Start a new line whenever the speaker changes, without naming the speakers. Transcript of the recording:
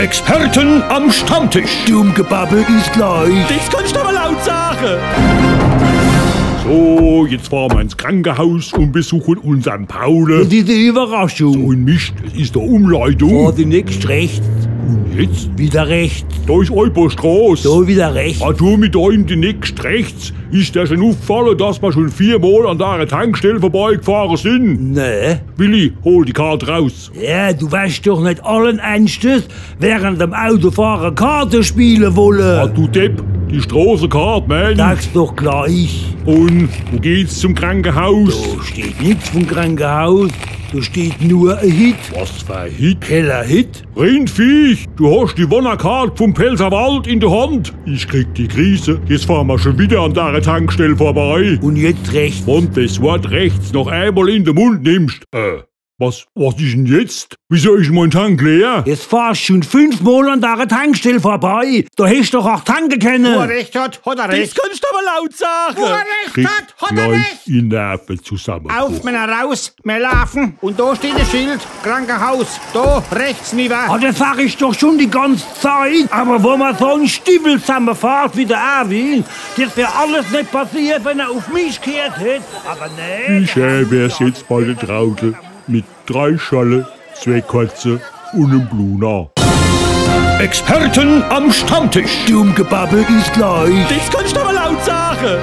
Experten am Stammtisch.
Dummgebabbel ist gleich.
Das kannst du aber laut sagen.
So, jetzt fahren wir ins Krankenhaus und besuchen unseren Paul.
Das ist eine Überraschung.
So ein Mist, es ist der Umleitung.
Fahr Sie nächst rechts,
Und jetzt?
wieder rechts,
Da ist Euperstraße.
so wieder rechts.
Ah, du mit einem die nächst rechts. Ist dir schon aufgefallen, dass wir schon 4-mal an der Tankstelle vorbeigefahren sind?
Nee.
Willi, hol die Karte raus.
Ja, du weißt doch nicht allen Ernstes während dem Autofahren Karte spielen
Ah,
wollen.
du Depp, die Strassenkarte, Mensch.
Sag's doch gleich.
Und wo geht's zum Krankenhaus?
Da steht nichts vom Krankenhaus. Da steht nur ein Hit.
Was für ein Hit?
Keller-Hit.
Rindviech, du hast die Wonnerkarte vom Pelzerwald in der Hand. Ich krieg die Krise. Jetzt fahren wir schon wieder an der Tankstelle vorbei.
Und jetzt rechts.
Und das Wort rechts noch einmal in den Mund nimmst. Was ist denn jetzt? Wieso ist mein Tank leer?
Jetzt fahrst du schon 5-mal an der Tankstelle vorbei. Da hast du doch auch tanken
Wo er
können.
recht hat er
Das
recht.
kannst du aber laut
Wo er
sagen.
recht hat er
gleich
recht.
in Nerven zusammen.
Auf, Männer, raus, wir laufen. Und da steht ein Schild, Krankenhaus. Da, rechts nicht
Ah,
weg.
das sag ich doch schon die ganze Zeit. Aber wo man so einen Stiefel zusammenfährt wie der Erwin, das wäre alles nicht passiert, wenn er auf mich gehört hätte. Aber nee.
Wie schön wär's jetzt bei der Traudel mit 3 Schale, 2 Katze und einem Bluna. Experten am Stammtisch.
Dummgebabbel ist gleich.
Das kannst du aber laut sagen.